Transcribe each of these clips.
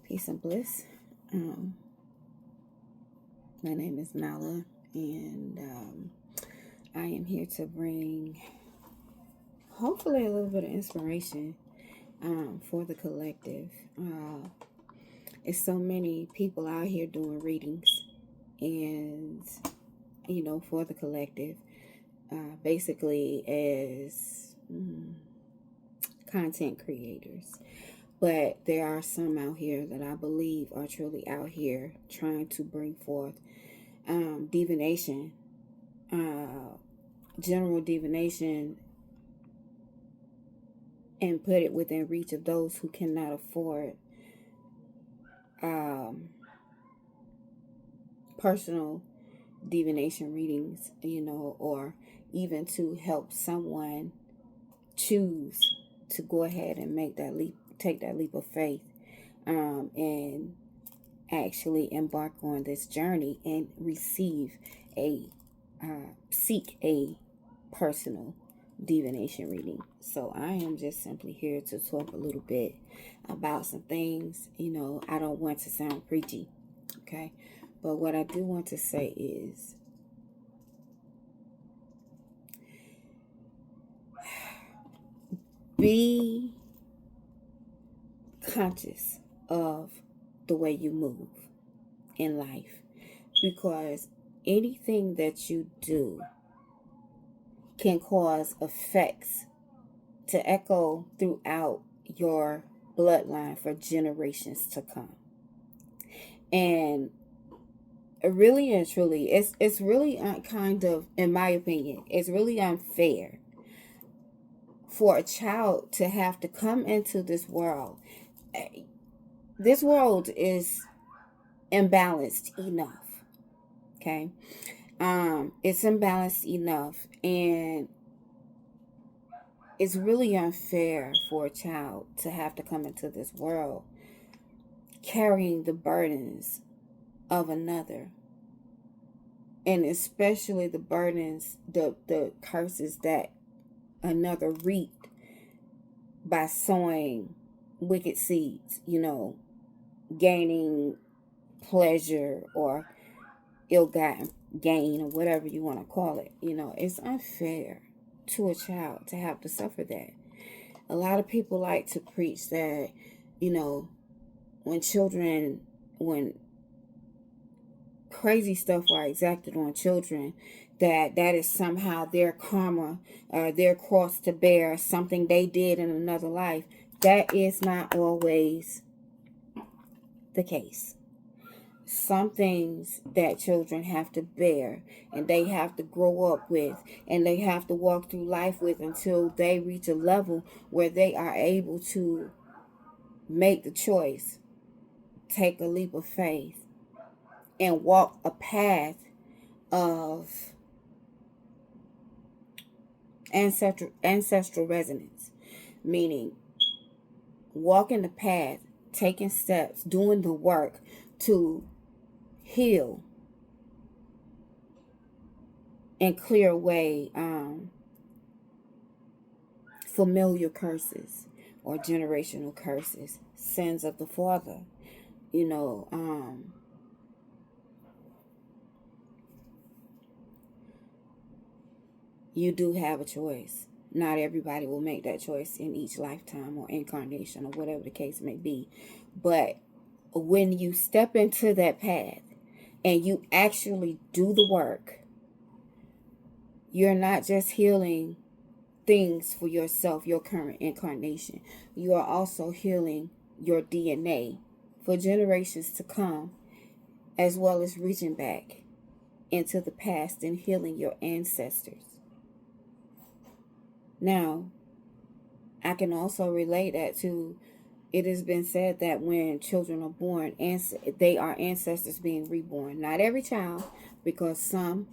Peace and bliss. Um, my name is Nala, and I am here to bring hopefully a little bit of inspiration for the collective. It's so many people out here doing readings, and for the collective, basically as content creators. But there are some out here that I believe are truly out here trying to bring forth divination, uh, general divination, and put it within reach of those who cannot afford um, personal divination readings, or even to help someone choose to go ahead and make that leap, take that leap of faith, and actually embark on this journey and receive seek a personal divination reading. So I am just simply here to talk a little bit about some things. I don't want to sound preachy, okay? But what I do want to say is be conscious of the way you move in life, because anything that you do can cause effects to echo throughout your bloodline for generations to come. And really and truly, it's really kind of, in my opinion, it's really unfair for a child to have to come into this world. This world is imbalanced enough, okay? It's imbalanced enough, and it's really unfair for a child to have to come into this world carrying the burdens of another, and especially the burdens, the curses that another reaped by sowing wicked seeds, gaining pleasure or ill-gotten gain, or whatever you want to call it. It's unfair to a child to have to suffer that. A lot of people like to preach that, when crazy stuff are exacted on children, that is somehow their karma or their cross to bear, something they did in another life. That is not always the case. Some things that children have to bear, and they have to grow up with, and they have to walk through life with, until they reach a level where they are able to make the choice, take a leap of faith, and walk a path of ancestral resonance, meaning walking the path, taking steps, doing the work to heal and clear away familiar curses or generational curses, sins of the father. You do have a choice. Not everybody will make that choice in each lifetime or incarnation or whatever the case may be. But when you step into that path and you actually do the work, you're not just healing things for yourself, your current incarnation. You are also healing your DNA for generations to come, as well as reaching back into the past and healing your ancestors. Now, I can also relate that to, it has been said that when children are born, they are ancestors being reborn. Not every child, because some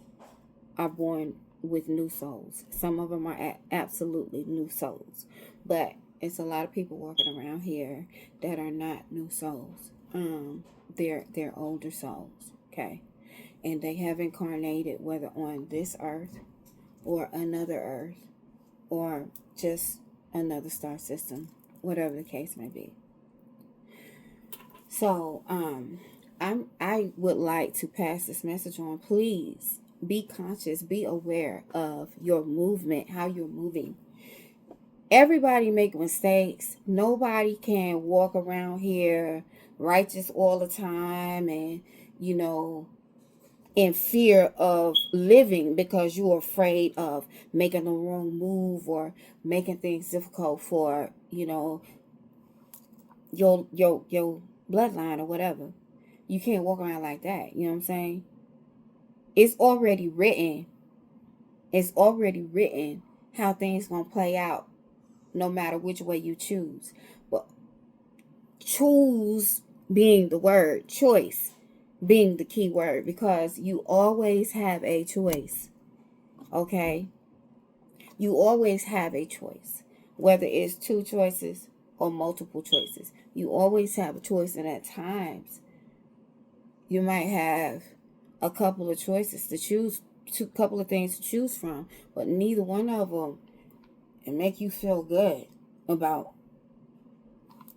are born with new souls. Some of them are absolutely new souls. But it's a lot of people walking around here that are not new souls. They're older souls, okay? And they have incarnated, whether on this earth or another earth, or just another star system, whatever the case may be. So, I would like to pass this message on. Please be conscious, be aware of your movement, how you're moving. Everybody make mistakes. Nobody can walk around here righteous all the time and, you know, in fear of living because you're afraid of making the wrong move or making things difficult for, your bloodline or whatever. You can't walk around like that. You know what I'm saying? It's already written. It's already written how things gonna play out no matter which way you choose. But choose being the word, choice being the key word, because you always have a choice. Okay? You always have a choice. Whether it's two choices or multiple choices. You always have a choice, and at times you might have a couple of choices to choose, two couple of things to choose from, but neither one of them and make you feel good about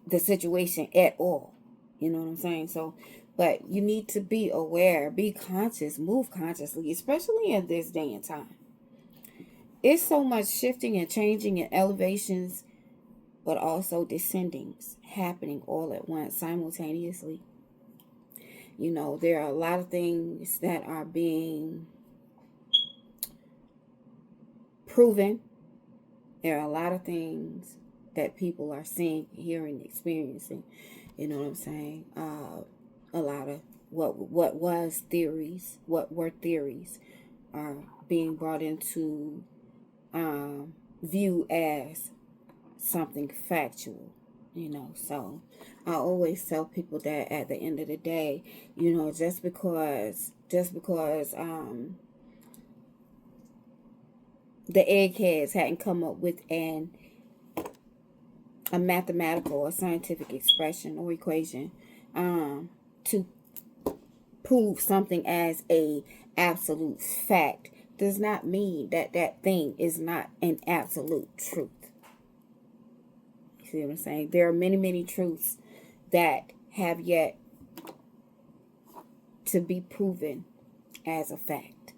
the situation at all. You know what I'm saying? So, but you need to be aware, be conscious, move consciously, especially in this day and time. It's so much shifting and changing and elevations, but also descendings happening all at once simultaneously. There are a lot of things that are being proven. There are a lot of things that people are seeing, hearing, experiencing. You know what I'm saying? A lot of what was theories, what were theories, are being brought into view as something factual. So I always tell people that at the end of the day, just because the eggheads hadn't come up with a mathematical or scientific expression or equation to prove something as a absolute fact does not mean that that thing is not an absolute truth. You see what I'm saying? There are many, many truths that have yet to be proven as a fact.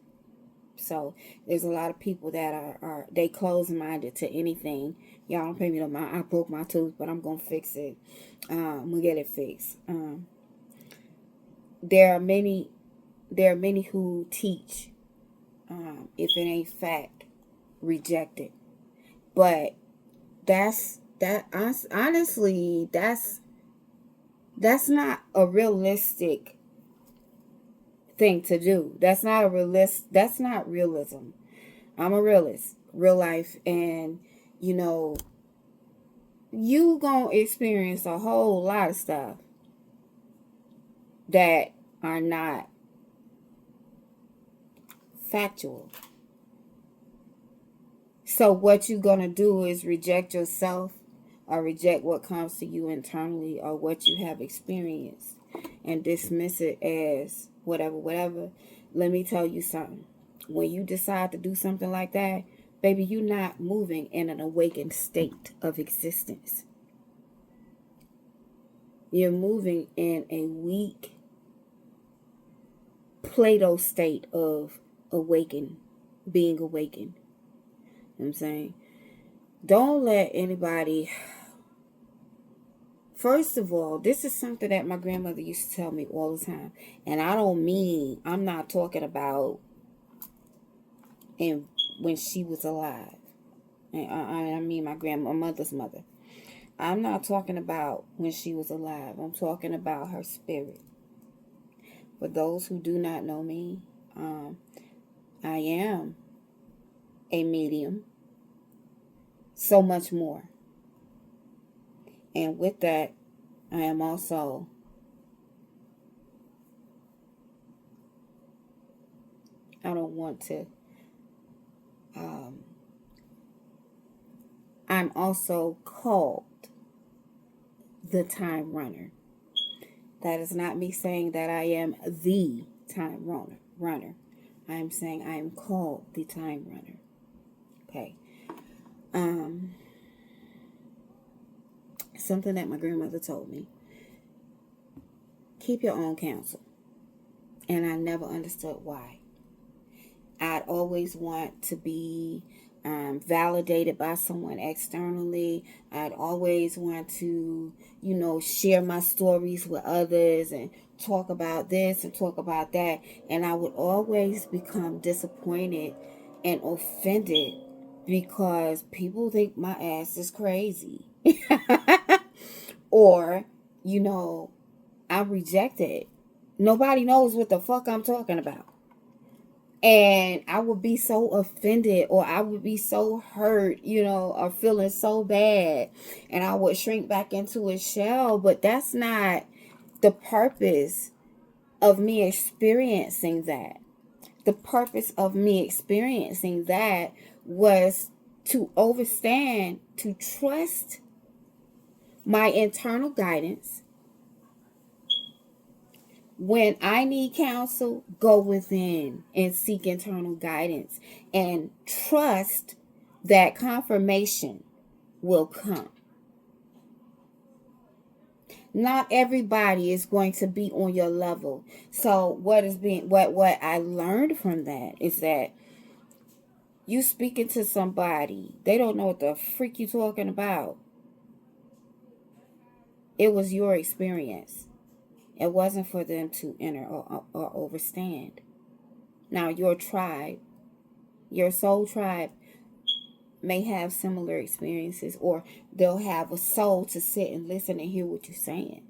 So there's a lot of people that are they close minded to anything. Y'all don't pay me no mind. I broke my tooth, but I'm gonna fix it. I'm gonna get it fixed. There are many who teach, if it ain't fact, reject it. But honestly, that's not a realistic thing to do. That's not realism. I'm a realist, real life, and you know, you gonna experience a whole lot of stuff that are not factual. So what you gonna do is reject yourself or reject what comes to you internally or what you have experienced and dismiss it as whatever. Let me tell you something. When you decide to do something like that, baby, you're not moving in an awakened state of existence. You're moving in a weak Plato state of being awakened. You know what I'm saying? Don't let anybody. First of all, this is something that my grandmother used to tell me all the time. And I'm not talking about when she was alive. And I mean my grandmother's mother. I'm not talking about when she was alive. I'm talking about her spirit. For those who do not know me, I am a medium. So much more. And with that, I am also I don't want to I'm also called the time runner. That is not me saying that I am the time runner. I am saying I am called the time runner. Okay. Something that my grandmother told me. keep your own counsel. And I never understood why. I'd always want to be validated by someone externally. I'd always want to, share my stories with others and talk about this and talk about that. And I would always become disappointed and offended because people think my ass is crazy. Or, I'm rejected. Nobody knows what the fuck I'm talking about. And I would be so offended, or I would be so hurt, or feeling so bad. And I would shrink back into a shell. But that's not the purpose of me experiencing that. The purpose of me experiencing that was to understand, to trust my internal guidance. When I need counsel, go within and seek internal guidance and trust that confirmation will come. Not everybody is going to be on your level. So what I learned from that is that you speaking to somebody, they don't know what the freak you talking about. It was your experience. It wasn't for them to enter or overstand. Now, your tribe, your soul tribe, may have similar experiences, or they'll have a soul to sit and listen and hear what you're saying.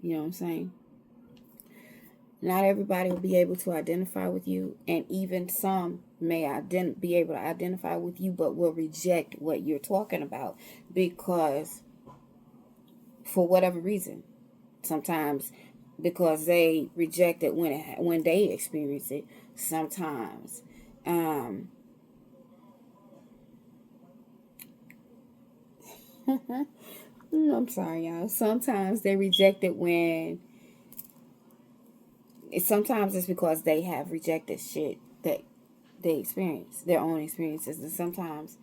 You know what I'm saying? Not everybody will be able to identify with you, and even some may be able to identify with you, but will reject what you're talking about because, for whatever reason, sometimes because they reject it when they experience it. Sometimes, I'm sorry, y'all. Sometimes they reject it when. Sometimes it's because they have rejected shit that they experience, their own experiences, and sometimes,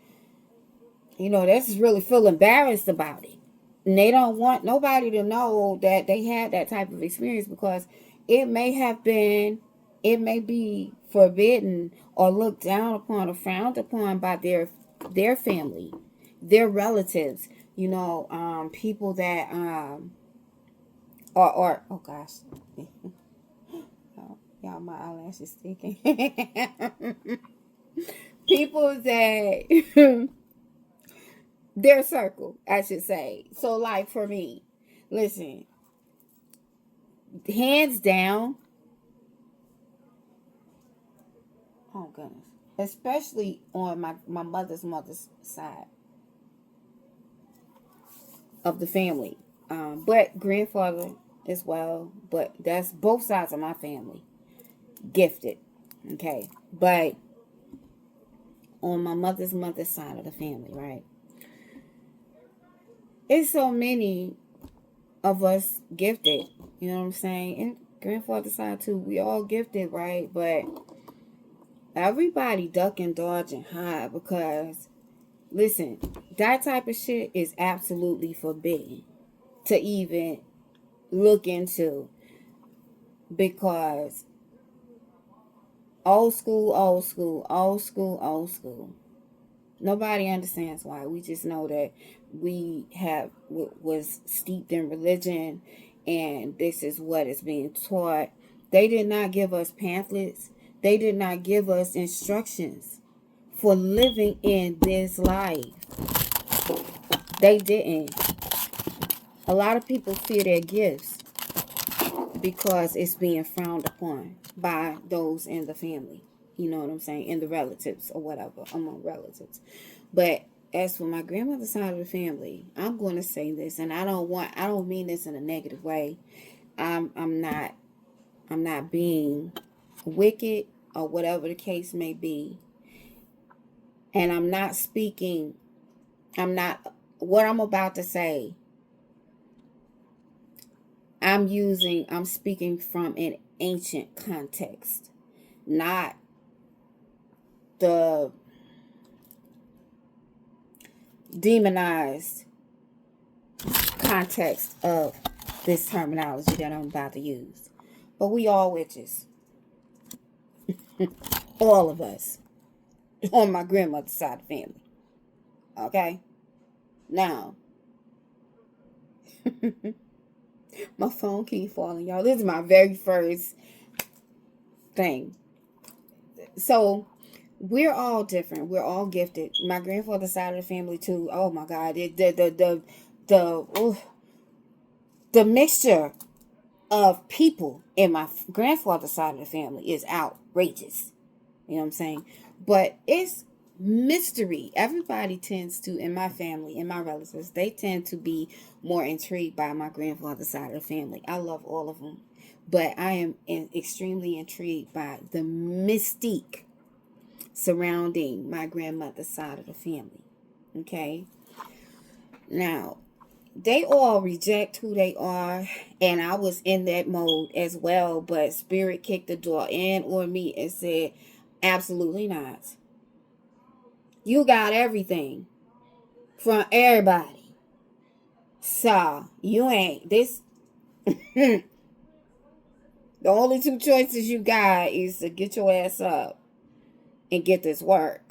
they just really feel embarrassed about it. And they don't want nobody to know that they had that type of experience because it may be forbidden or looked down upon or frowned upon by their family, their relatives, people that or oh gosh. Y'all, my eyelash is sticking. People that their circle, I should say. So, like for me, listen, hands down. Oh goodness, especially on my mother's side of the family, but grandfather as well. But that's both sides of my family. Gifted, okay, but on my mother's side of the family, right? It's so many of us gifted, you know what I'm saying? And grandfather's side too, we all gifted, right? But everybody duck and dodge and hide because, listen, that type of shit is absolutely forbidden to even look into because old school. Nobody understands why. We just know that we was steeped in religion, and this is what is being taught. They did not give us pamphlets. They did not give us instructions for living in this life. They didn't. A lot of people fear their gifts because it's being frowned upon by those in the family. You know what I'm saying? In the relatives or whatever, among relatives. But as for my grandmother's side of the family, I'm going to say this, and I don't mean this in a negative way. I'm not being wicked or whatever the case may be. And what I'm about to say, I'm speaking from an ancient context, not the demonized context of this terminology that I'm about to use. But we all witches. All of us. On my grandmother's side of the family. Okay? Now, my phone keep falling, y'all. This is my very first thing. So, we're all different. We're all gifted. My grandfather's side of the family too. Oh my God! The mixture of people in my grandfather's side of the family is outrageous. You know what I'm saying? But it's mystery. Everybody tends to, in my family, in my relatives, they tend to be more intrigued by my grandfather's side of the family. I love all of them. But I am extremely intrigued by the mystique surrounding my grandmother's side of the family. Okay? Now, they all reject who they are, and I was in that mode as well, but spirit kicked the door in on me and said, absolutely not. You got everything from everybody. So, you ain't this. The only two choices you got is to get your ass up and get this work,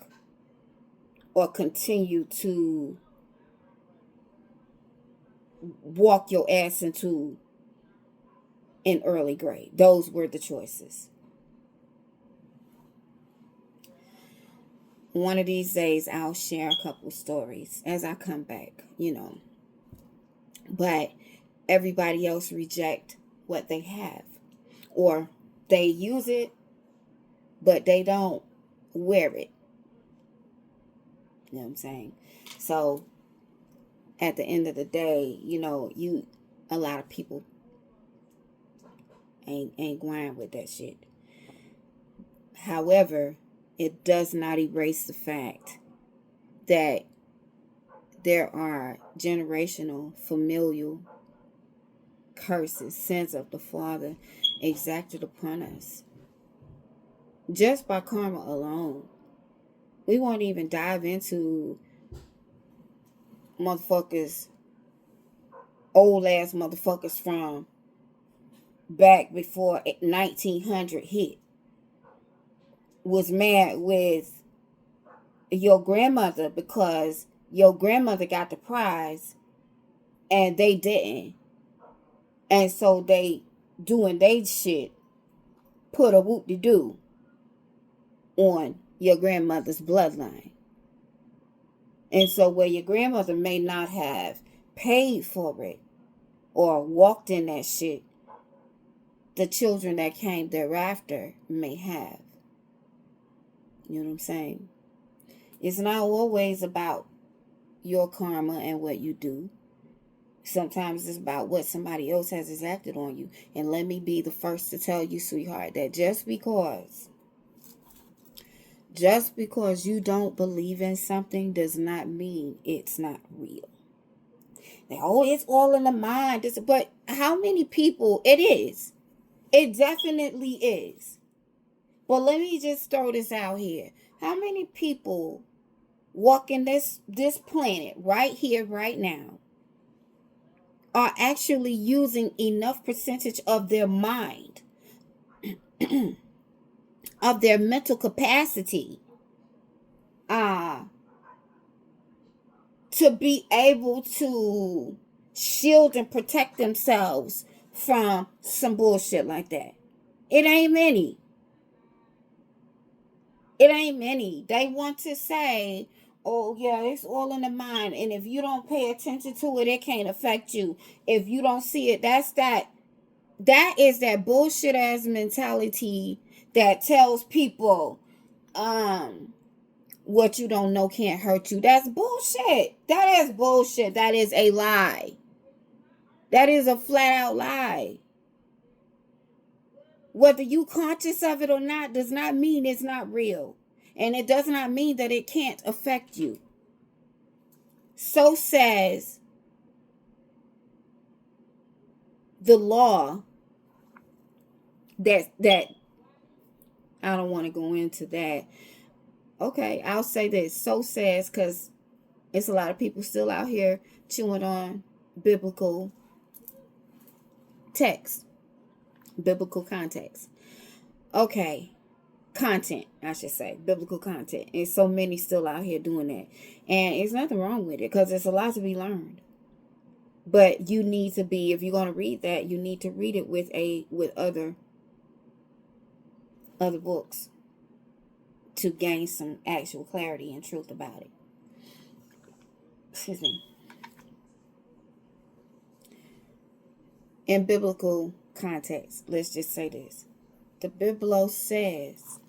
or continue to walk your ass into an early grade. Those were the choices. One of these days, I'll share a couple stories as I come back, But everybody else reject what they have. Or they use it, but they don't wear it. You know what I'm saying? So, at the end of the day, a lot of people ain't going with that shit. However, it does not erase the fact that there are generational, familial curses, sins of the Father exacted upon us. Just by karma alone. We won't even dive into motherfuckers, old ass motherfuckers from back before 1900 hit. Was mad with your grandmother because your grandmother got the prize and they didn't. And so they doing they shit, put a whoop-de-doo on your grandmother's bloodline. And so where your grandmother may not have paid for it or walked in that shit, the children that came thereafter may have. You know what I'm saying? It's not always about your karma and what you do. Sometimes it's about what somebody else has exacted on you. And let me be the first to tell you, sweetheart, that just because you don't believe in something does not mean it's not real. Now, it's all in the mind. But how many people it is? It definitely is. But let me just throw this out here. How many people walking this planet right here, right now, are actually using enough percentage of their mind, of their mental capacity, to be able to shield and protect themselves from some bullshit like that? It ain't many. It ain't many. They want to say, oh, yeah, it's all in the mind. And if you don't pay attention to it, it can't affect you. If you don't see it, that is that bullshit ass mentality that tells people, what you don't know can't hurt you. That's bullshit. That is bullshit. That is a lie. That is a flat out lie. Whether you conscious of it or not does not mean it's not real. And it does not mean that it can't affect you. So says the law that I don't want to go into that. Okay, I'll say this. So says, because it's a lot of people still out here chewing on biblical text, biblical context. Okay, content, I should say, biblical content. And so many still out here doing that. And there's nothing wrong with it because there's a lot to be learned. But you need to be, if you're going to read that, you need to read it with other books to gain some actual clarity and truth about it. Excuse me. In biblical context, let's just say this. The Biblos says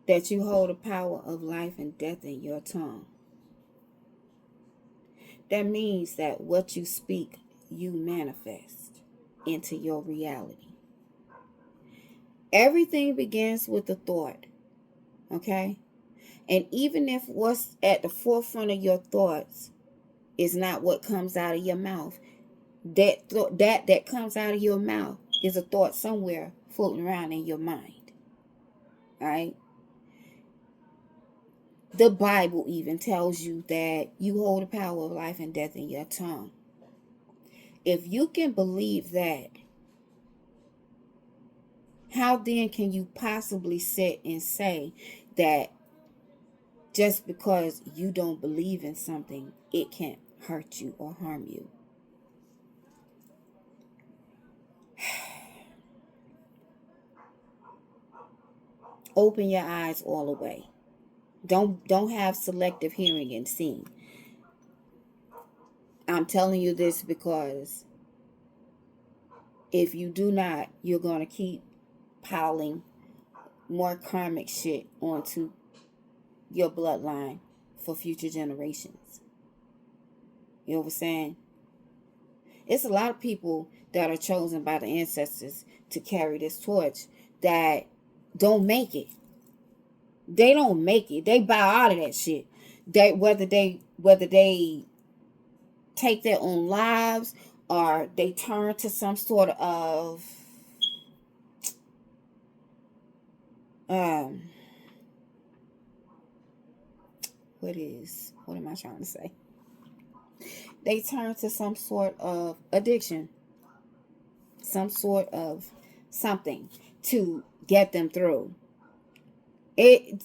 that you hold the power of life and death in your tongue. That means that what you speak, you manifest into your reality. Everything begins with a thought, okay? And even if what's at the forefront of your thoughts is not what comes out of your mouth, that comes out of your mouth is a thought somewhere floating around in your mind, all right? The Bible even tells you that you hold the power of life and death in your tongue. If you can believe that, how then can you possibly sit and say that just because you don't believe in something, it can't hurt you or harm you? Open your eyes all the way. Don't have selective hearing and seeing. I'm telling you this because if you do not, you're going to keep piling more karmic shit onto your bloodline for future generations. You know what I'm saying? It's a lot of people that are chosen by the ancestors to carry this torch that don't make it. They don't make it. They bow out of that shit. Whether they take their own lives or they turn to some sort of what am I trying to say? They turn to some sort of addiction, some sort of something to get them through.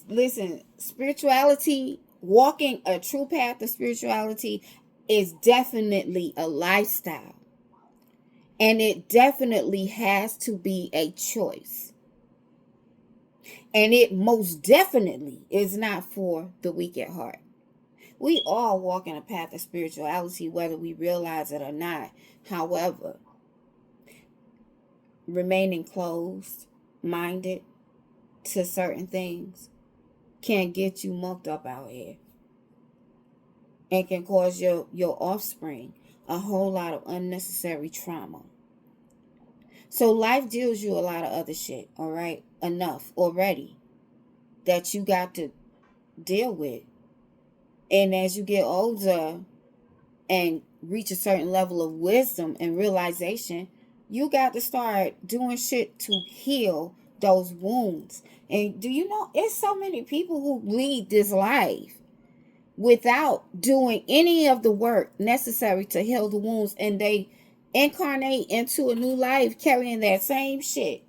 Listen, spirituality, walking a true path of spirituality is definitely a lifestyle. And it definitely has to be a choice. And it most definitely is not for the weak at heart. We all walk in a path of spirituality, whether we realize it or not. However, remaining closed-minded to certain things can get you mucked up out here. And can cause your offspring a whole lot of unnecessary trauma. So life deals you a lot of other shit, all right? Enough already that you got to deal with. And as you get older and reach a certain level of wisdom and realization, you got to start doing shit to heal those wounds. And do you know, it's so many people who lead this life without doing any of the work necessary to heal the wounds, and they incarnate into a new life carrying that same shit.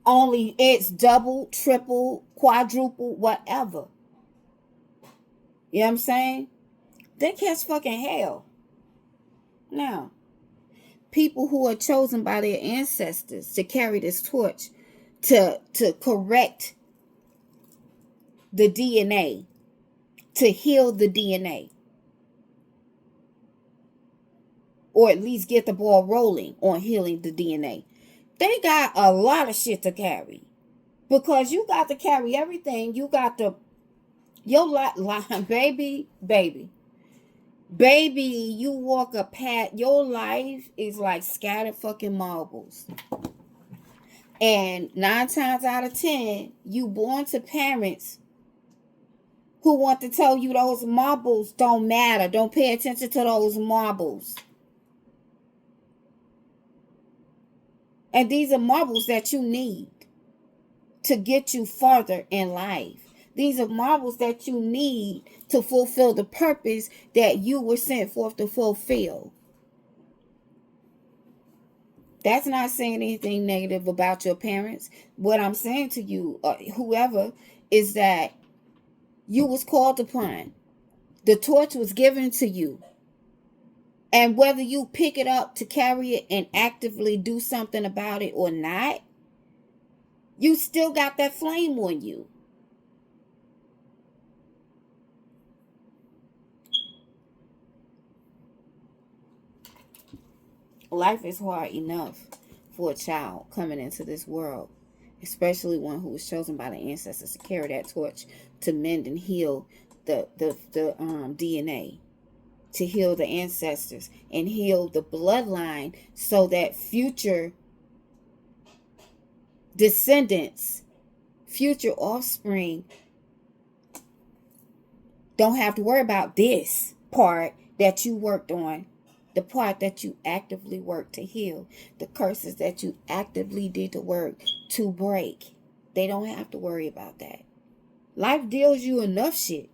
Only it's double, triple, quadruple, whatever. You know what I'm saying? They catch fucking hell. Now, people who are chosen by their ancestors to carry this torch to correct the DNA, to heal the DNA, or at least get the ball rolling on healing the DNA. They got a lot of shit to carry, because you got to carry everything. You got to, your life, baby, you walk a path. Your life is like scattered fucking marbles. And 9 times out of 10, you born to parents who want to tell you those marbles don't matter. Don't pay attention to those marbles. And these are marbles that you need to get you further in life, These are marbles that you need to fulfill the purpose that you were sent forth to fulfill. That's not saying anything negative about your parents. What I'm saying to you, whoever, is that you was called upon. The torch was given to you. And whether you pick it up to carry it and actively do something about it or not, you still got that flame on you. Life is hard enough for a child coming into this world, especially one who was chosen by the ancestors to carry that torch to mend and heal the DNA, to heal the ancestors and heal the bloodline, so that future descendants, future offspring, don't have to worry about this part that you worked on, the part that you actively worked to heal, the curses that you actively did the work to break. They don't have to worry about that. Life deals you enough shit.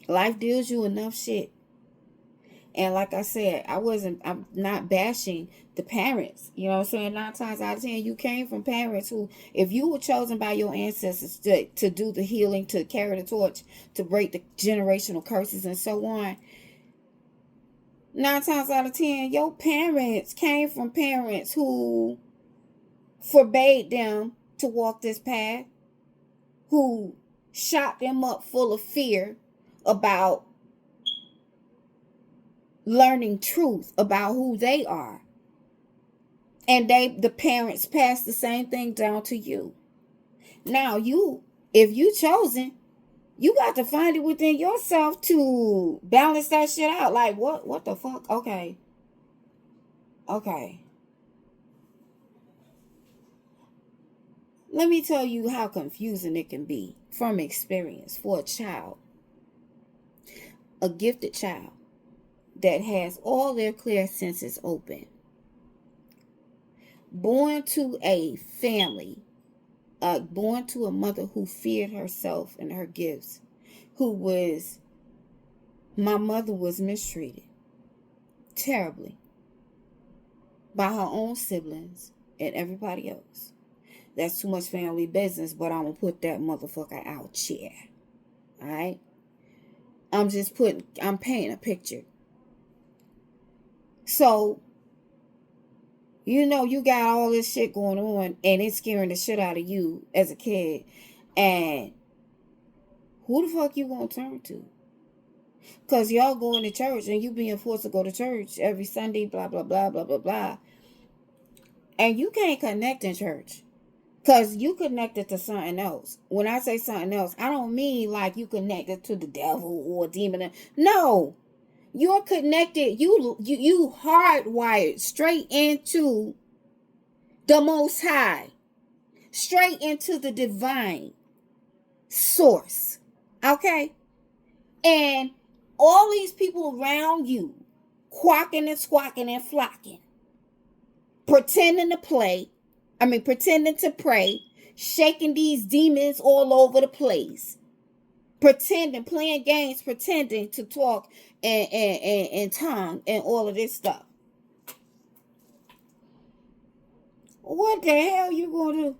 Life deals you enough shit. And like I said, I'm not bashing the parents. You know what I'm saying? 9 times out of 10, you came from parents who, if you were chosen by your ancestors to do the healing, to carry the torch, to break the generational curses and so on, 9 times out of 10, your parents came from parents who forbade them to walk this path, who shot them up full of fear about learning truth about who they are. And the parents passed the same thing down to you. Now if you chosen, you got to find it within yourself to balance that shit out. Like, what the fuck? Okay. Let me tell you how confusing it can be from experience for a child, a gifted child that has all their clear senses open, born to a family, born to a mother who feared herself and her gifts, my mother was mistreated terribly by her own siblings and everybody else. That's too much family business, but I'm going to put that motherfucker out here. Alright? I'm painting a picture. So, you got all this shit going on and it's scaring the shit out of you as a kid. And who the fuck you gonna turn to? Because y'all going to church and you being forced to go to church every Sunday, blah, blah, blah, blah, blah, blah. And you can't connect in church. Because you connected to something else. When I say something else, I don't mean like you connected to the devil or a demon. No. You're connected. You hardwired straight into the Most High. Straight into the divine source. Okay? And all these people around you, quacking and squawking and flocking, pretending to pray, shaking these demons all over the place, playing games, pretending to talk and tongue and all of this stuff. What the hell you gonna do?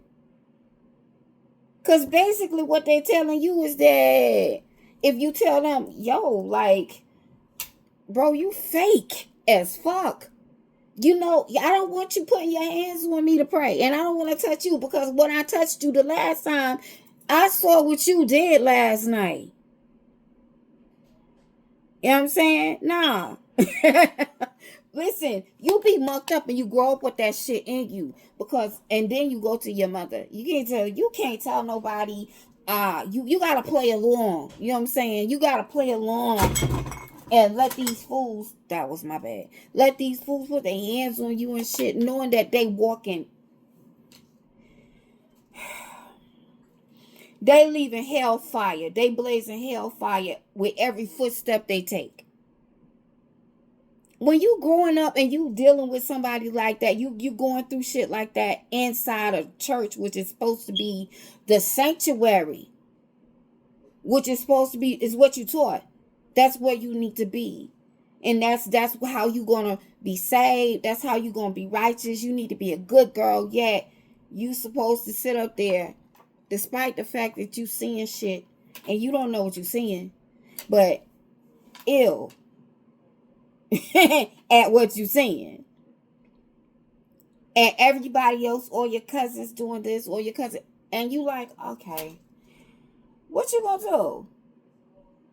Because basically what they're telling you is that if you tell them, yo, like, bro, you fake as fuck. I don't want you putting your hands on me to pray. And I don't want to touch you because when I touched you the last time, I saw what you did last night. You know what I'm saying? Nah. Listen, you be mucked up and you grow up with that shit in you. And then you go to your mother. You can't tell nobody, you gotta play along. You know what I'm saying? You gotta play along. And let these fools, that was my bad. Let these fools put their hands on you and shit, knowing that they walking. They leaving hellfire. They blazing hellfire with every footstep they take. When you growing up and you dealing with somebody like that, you going through shit like that inside a church, which is supposed to be the sanctuary. which is supposed to be is what you taught. That's where you need to be. And that's how you gonna be saved. That's how you gonna be righteous. You need to be a good girl. Yet you supposed to sit up there, despite the fact that you seeing shit and you don't know what you're seeing, but ill at what you're seeing. And everybody else, or your cousins doing this, or your cousin, and you like, okay, what you gonna do?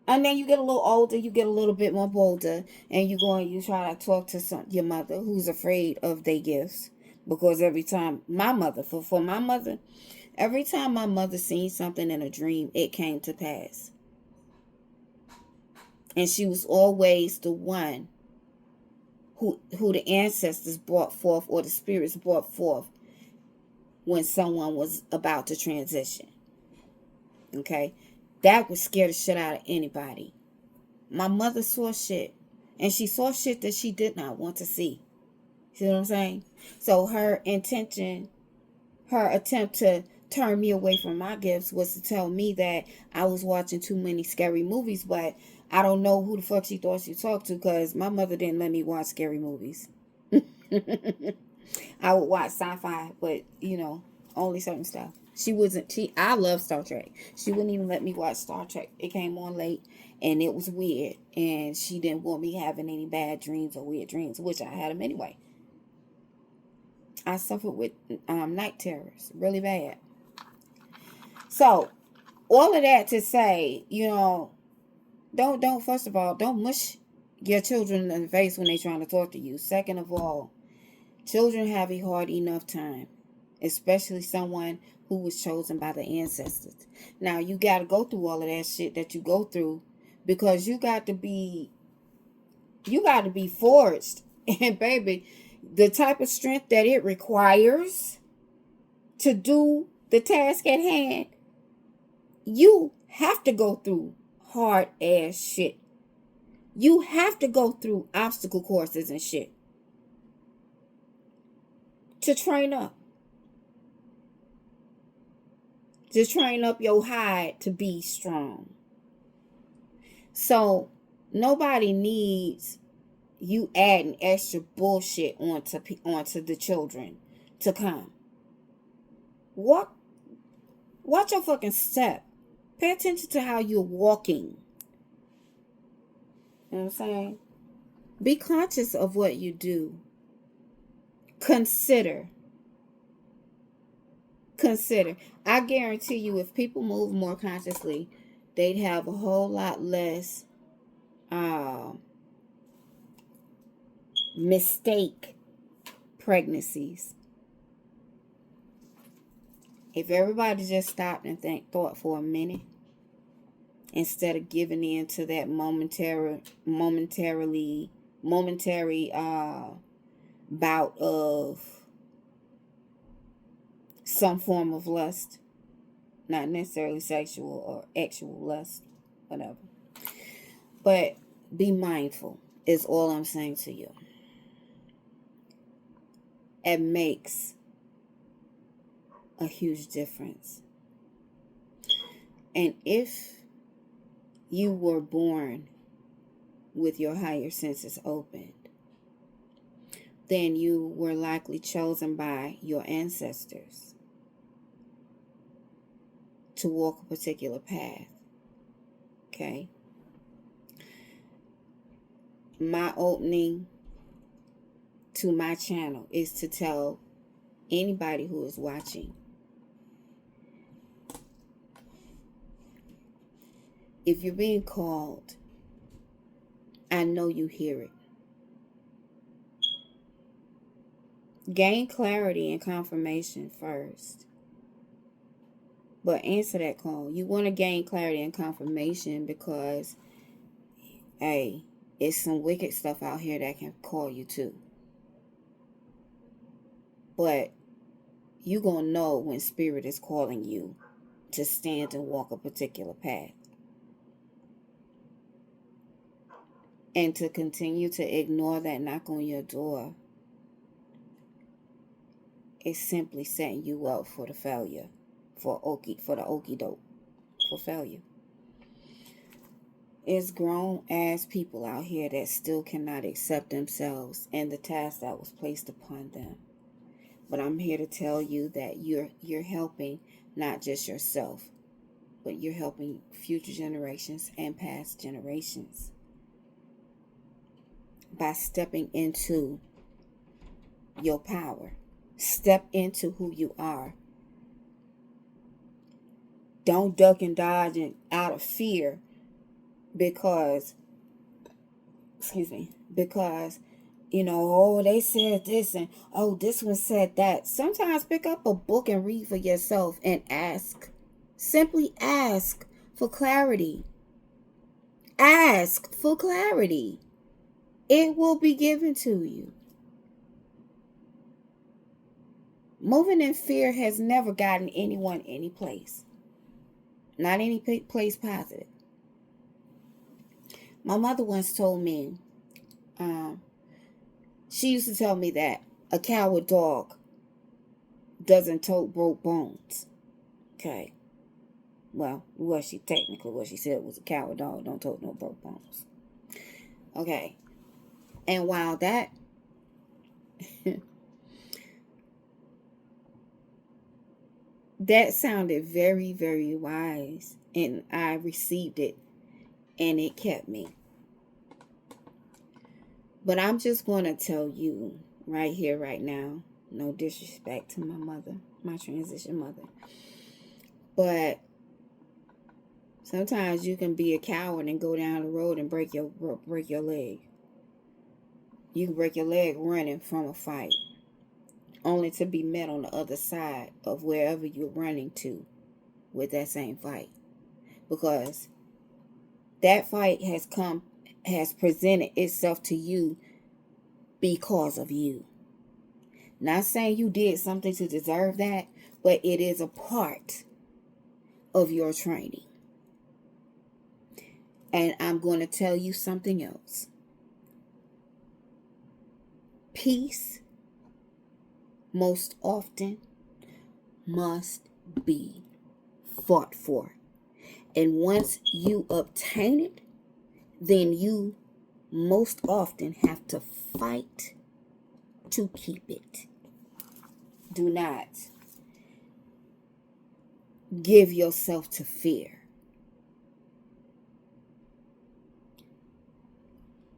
And then you get a little older, you get a little bit more bolder, and you go and you try to talk to your mother who's afraid of their gifts. Because every time my mother, for my mother, every time my mother seen something in a dream, it came to pass. And she was always the one who the ancestors brought forth, or the spirits brought forth, when someone was about to transition. Okay? That would scare the shit out of anybody. My mother saw shit. And she saw shit that she did not want to see. See what I'm saying? So her intention, her attempt to turn me away from my gifts was to tell me that I was watching too many scary movies. But I don't know who the fuck she thought she talked to, because my mother didn't let me watch scary movies. I would watch sci-fi, but only certain stuff. I love Star Trek. She wouldn't even let me watch Star Trek. It came on late and it was weird. And she didn't want me having any bad dreams or weird dreams, which I had them anyway. I suffered with night terrors really bad. So, all of that to say, don't first of all, don't mush your children in the face when they're trying to talk to you. Second of all, children have a hard enough time, especially someone who was chosen by the ancestors. Now, you got to go through all of that shit that you go through, because you got to be forged. And baby, the type of strength that it requires to do the task at hand, you have to go through hard ass shit. You have to go through obstacle courses and shit to train up. To train up your hide to be strong. So nobody needs you adding extra bullshit onto the children to come. Watch your fucking step. Pay attention to how you're walking. You know what I'm saying? Be conscious of what you do. Consider. I guarantee you, if people move more consciously, they'd have a whole lot less mistake pregnancies. If everybody just stopped and thought for a minute, instead of giving in to that momentary bout of some form of lust, not necessarily sexual or actual lust, whatever. But be mindful is all I'm saying to you. It makes a huge difference. And if you were born with your higher senses opened, then you were likely chosen by your ancestors to walk a particular path. Okay? My opening to my channel is to tell anybody who is watching, if you're being called, I know you hear it. Gain clarity and confirmation first. But answer that call. You want to gain clarity and confirmation because, hey, it's some wicked stuff out here that can call you too. But you're going to know when spirit is calling you to stand and walk a particular path. And to continue to ignore that knock on your door is simply setting you up for the failure, for the okie doke, for failure. It's grown ass people out here that still cannot accept themselves and the task that was placed upon them. But I'm here to tell you that you're helping not just yourself, but you're helping future generations and past generations by stepping into your power. Step into who you are. Don't duck and dodge and out of fear because, because, oh, they said this and, oh, this one said that. Sometimes pick up a book and read for yourself and ask. Simply ask for clarity. Ask for clarity. It will be given to you. Moving in fear has never gotten anyone any place. Not any place positive. My mother once told me, she used to tell me that a coward dog doesn't tote broke bones. Okay. Well, what she said was a coward dog don't tote no broke bones. Okay. And while that that sounded very, very wise, and I received it, and it kept me. But I'm just going to tell you right here, right now, no disrespect to my mother, my transition mother, but sometimes you can be a coward and go down the road and break your leg. You can break your leg running from a fight, only to be met on the other side of wherever you're running to with that same fight. Because that fight has presented itself to you because of you. Not saying you did something to deserve that, but it is a part of your training. And I'm going to tell you something else. Peace most often must be fought for. And once you obtain it, then you most often have to fight to keep it. Do not give yourself to fear.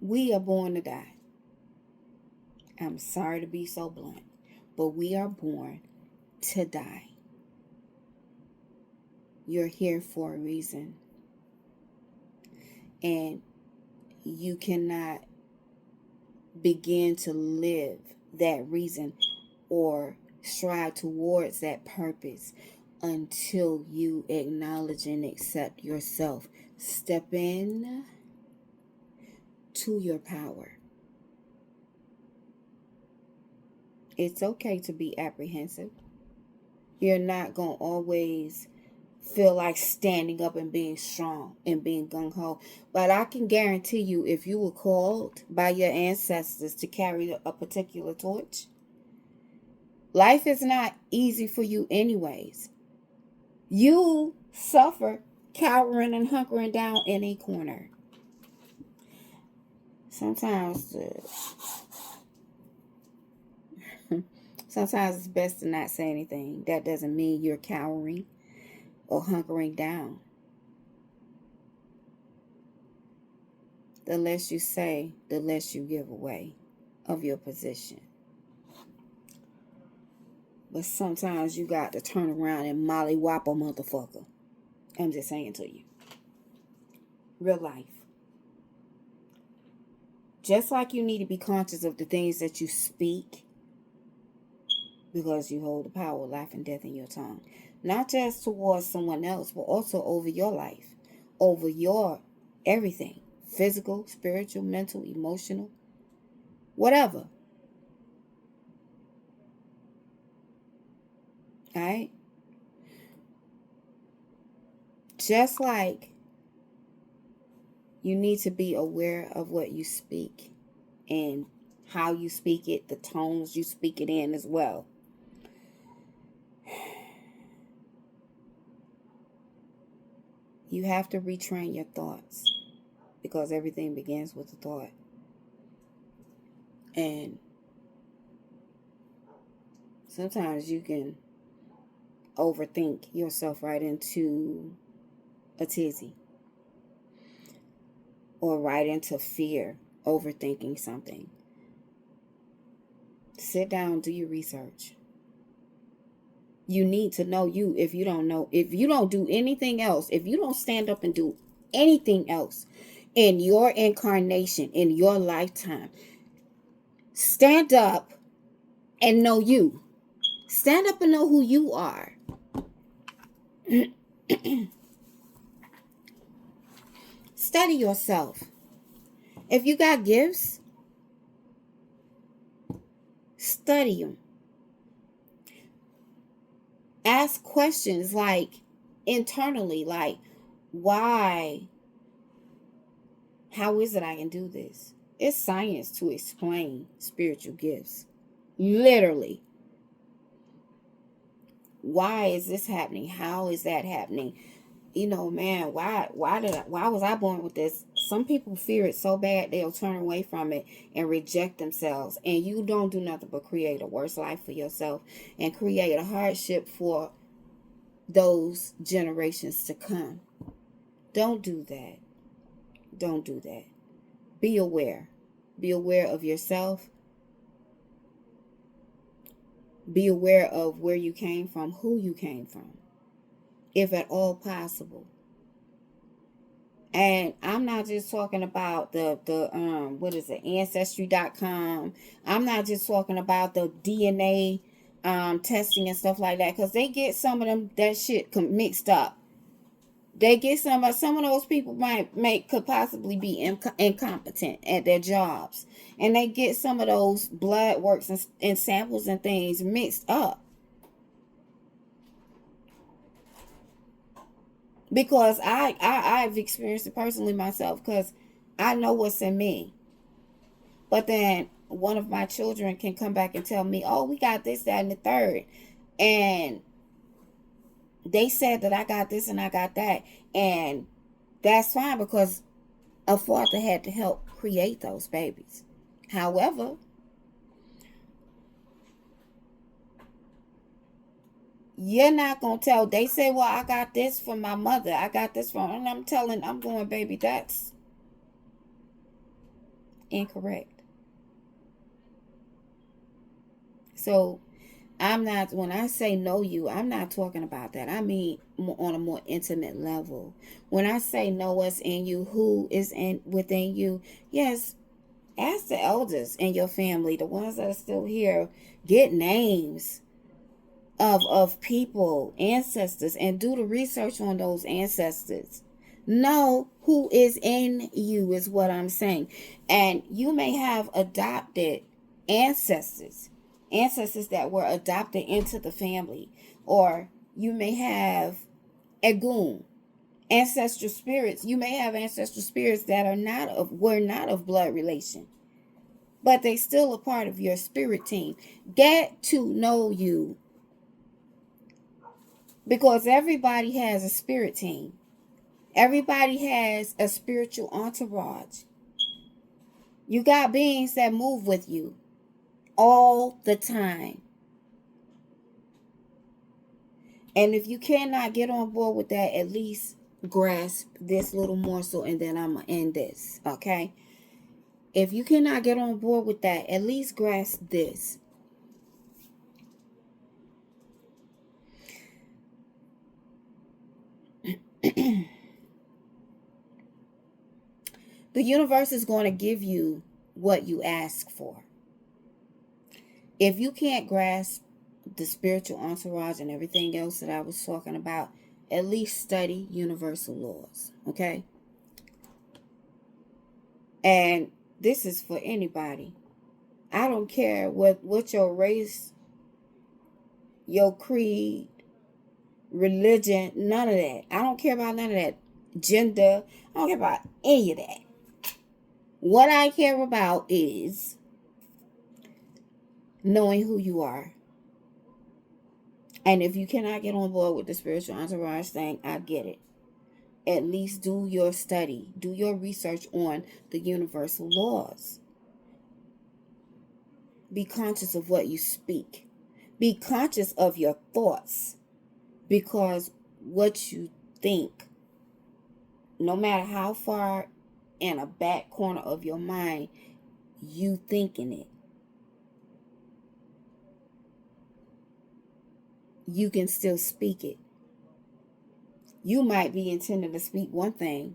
We are born to die. I'm sorry to be so blunt, but we are born to die. You're here for a reason. And you cannot begin to live that reason or strive towards that purpose until you acknowledge and accept yourself. Step in to your power. It's okay to be apprehensive. You're not going to always feel like standing up and being strong and being gung-ho. But I can guarantee you, if you were called by your ancestors to carry a particular torch, life is not easy for you anyways. You suffer cowering and hunkering down in a corner. Sometimes it's best to not say anything. That doesn't mean you're cowering or hunkering down. The less you say, the less you give away of your position. But sometimes you got to turn around and mollywop a motherfucker. I'm just saying to you. Real life. Just like you need to be conscious of the things that you speak, because you hold the power of life and death in your tongue. Not just towards someone else, but also over your life, over your everything. Physical, spiritual, mental, emotional, whatever. Alright? Just like you need to be aware of what you speak and how you speak it, the tones you speak it in as well. You have to retrain your thoughts. because everything begins with a thought. And sometimes you can overthink yourself right into a tizzy, or right into fear, overthinking something. Sit down, do your research. You need to know you. If you don't know, if you don't do anything else, if you don't stand up and do anything else in your incarnation, in your lifetime, stand up and know you. Stand up and know who you are. Study yourself. If you got gifts, study them. Ask questions like internally, like, why? How is it I can do this? It's science to explain spiritual gifts. Literally. Why is this happening? How is that happening? You know, man, why was I born with this? Some people fear it so bad they'll turn away from it and reject themselves. And you don't do nothing but create a worse life for yourself and create a hardship for those generations to come. Don't do that. Don't do that. Be aware. Be aware of yourself. Be aware of where you came from, who you came from, if at all possible. And I'm not just talking about the what is it, ancestry.com. I'm not just talking about the DNA testing and stuff like that, because they get some of them that shit mixed up. They get some of those people could possibly be incompetent at their jobs, and they get some of those blood works and samples and things mixed up. Because I've experienced it personally myself, because I know what's in me. But then one of my children can come back and tell me, oh, we got this, that, and the third. And they said that I got this and I got that. And that's fine, because a father had to help create those babies. However, you're not going to tell. They say, well, I got this from my mother. I got this from, and I'm going, baby, that's incorrect. So when I say know you, I'm not talking about that. I mean on a more intimate level. When I say know what's in you, who is within you, yes, ask the elders in your family, the ones that are still here, get names of people, ancestors, and do the research on those ancestors. Know who is in you is what I'm saying. And you may have adopted ancestors that were adopted into the family, or you may have Egun, ancestral spirits. You may have ancestral spirits that were not of blood relation, but they still a part of your spirit team. Get to know you, because everybody has a spirit team. Everybody has a spiritual entourage. You got beings that move with you all the time. And if you cannot get on board with that, at least grasp this little morsel, and then I'm going to end this, okay? If you cannot get on board with that, at least grasp this. The universe is going to give you what you ask for. If you can't grasp the spiritual entourage and everything else that I was talking about, at least study universal laws, okay? And this is for anybody. I don't care what your race, your creed, religion, none of that. I don't care about none of that. Gender, I don't care about any of that. What I care about is knowing who you are. And if you cannot get on board with the spiritual entourage thing, I get it. At least do your study, do your research on the universal laws. Be conscious of what you speak. Be conscious of your thoughts, because what you think, no matter how far in a back corner of your mind you thinking it, you can still speak it. You might be intending to speak one thing,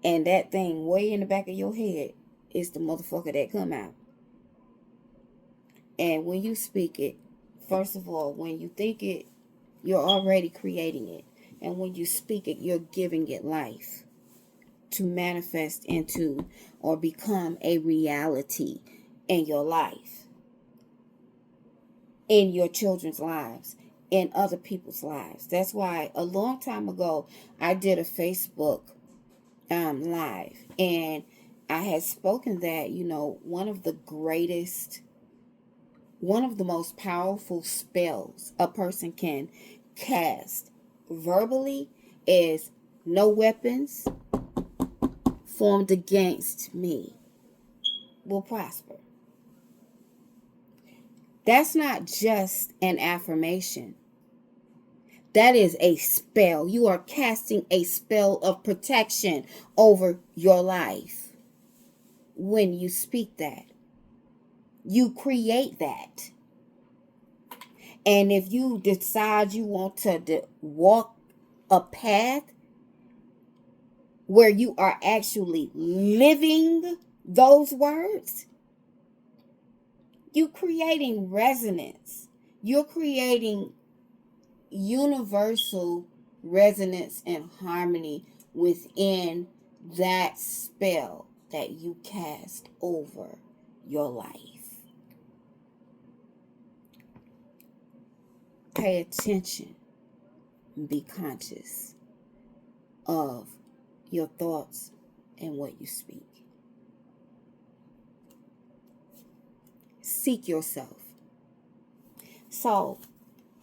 and that thing way in the back of your head is the motherfucker that come out. And when you speak it, first of all, when you think it, you're already creating it. And when you speak it, you're giving it life to manifest into or become a reality in your life, in your children's lives, in other people's lives. That's why a long time ago, I did a Facebook live, and I had spoken that, one of the most powerful spells a person can cast verbally is no weapons formed against me will prosper. That's not just an affirmation. That is a spell. You are casting a spell of protection over your life when you speak that. You create that. And if you decide you want to walk a path where you are actually living those words, you're creating resonance. You're creating universal resonance and harmony within that spell that you cast over your life. Pay attention and be conscious of your thoughts and what you speak. Seek yourself. So,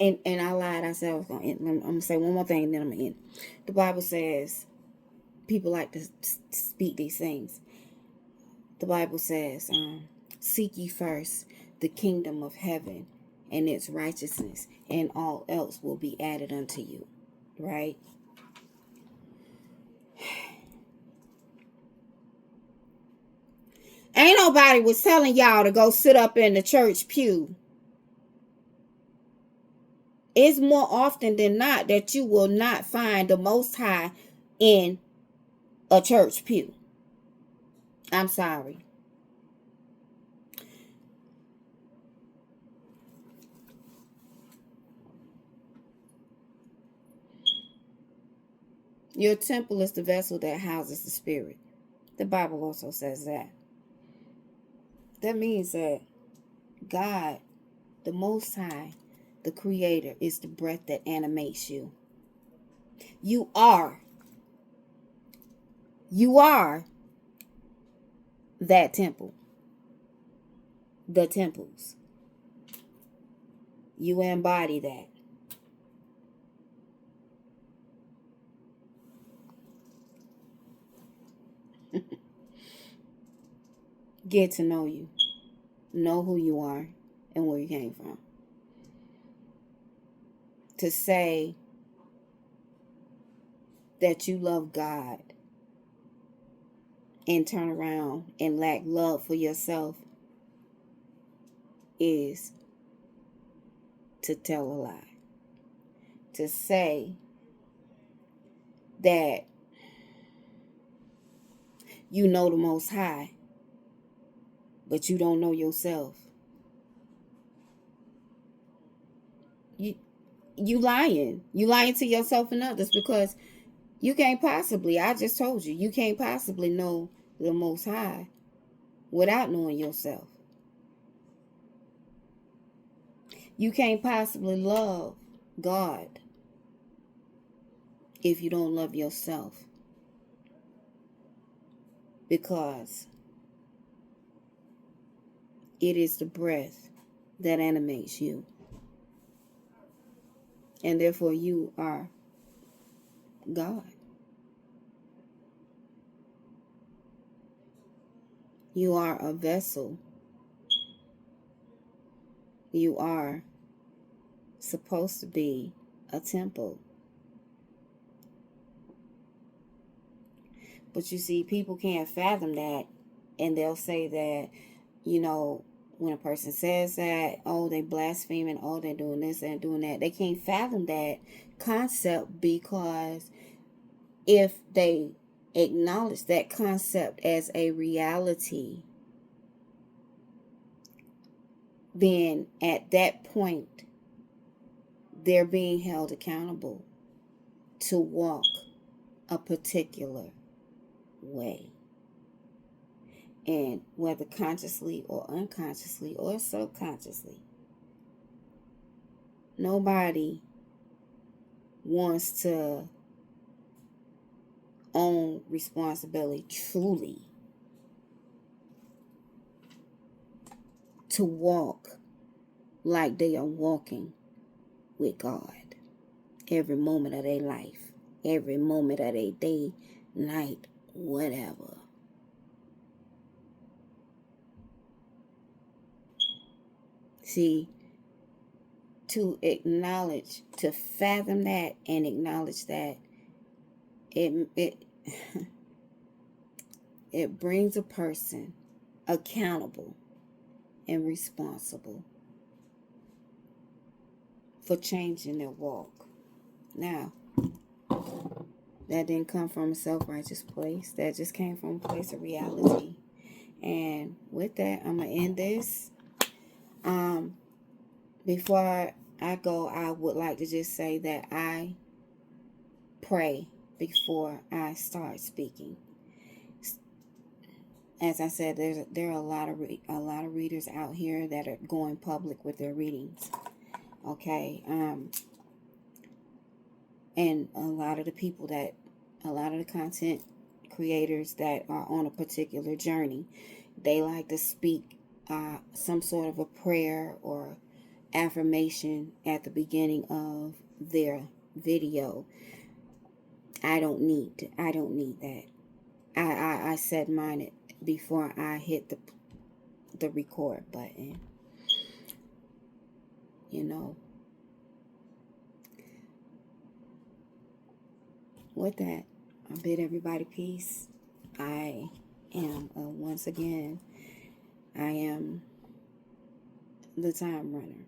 and I lied. I said I was going to end. I'm going to say one more thing and then I'm going to end. The Bible says, people like to speak these things. The Bible says, seek ye first the kingdom of heaven and its righteousness, and all else will be added unto you. Right? Ain't nobody was telling y'all to go sit up in the church pew. It's more often than not that you will not find the Most High in a church pew. I'm sorry. Your temple is the vessel that houses the Spirit. The Bible also says that. That means that God, the Most High, the Creator, is the breath that animates you. You are that temple. The temples. You embody that. Get to know you. Know who you are and where you came from. To say that you love God and turn around and lack love for yourself is to tell a lie. To say that you know the Most High, but you don't know yourself. You lying. You lying to yourself and others, because you can't possibly, I just told you, you can't possibly know the Most High without knowing yourself. You can't possibly love God if you don't love yourself, because it is the breath that animates you. And therefore you are God. You are a vessel. You are supposed to be a temple. But you see, people can't fathom that, and they'll say that, you know, when a person says that, oh, they blaspheming, oh, they're doing this and doing that. They can't fathom that concept, because if they acknowledge that concept as a reality, then at that point, they're being held accountable to walk a particular way. And whether consciously or unconsciously or subconsciously, nobody wants to own responsibility truly to walk like they are walking with God every moment of their life, every moment of their day, night, whatever. See, to acknowledge, to fathom that and acknowledge that, it it brings a person accountable and responsible for changing their walk. Now, that didn't come from a self-righteous place. That just came from a place of reality. And with that, I'm going to end this. Before I go, I would like to just say that I pray before I start speaking. As I said, there are a lot of readers out here that are going public with their readings. Okay, and a lot of the content creators that are on a particular journey, they like to speak some sort of a prayer or affirmation at the beginning of their video. I don't need that. I said mine before I hit the record button. You know. With that, I bid everybody peace. I am once again, I am the time runner.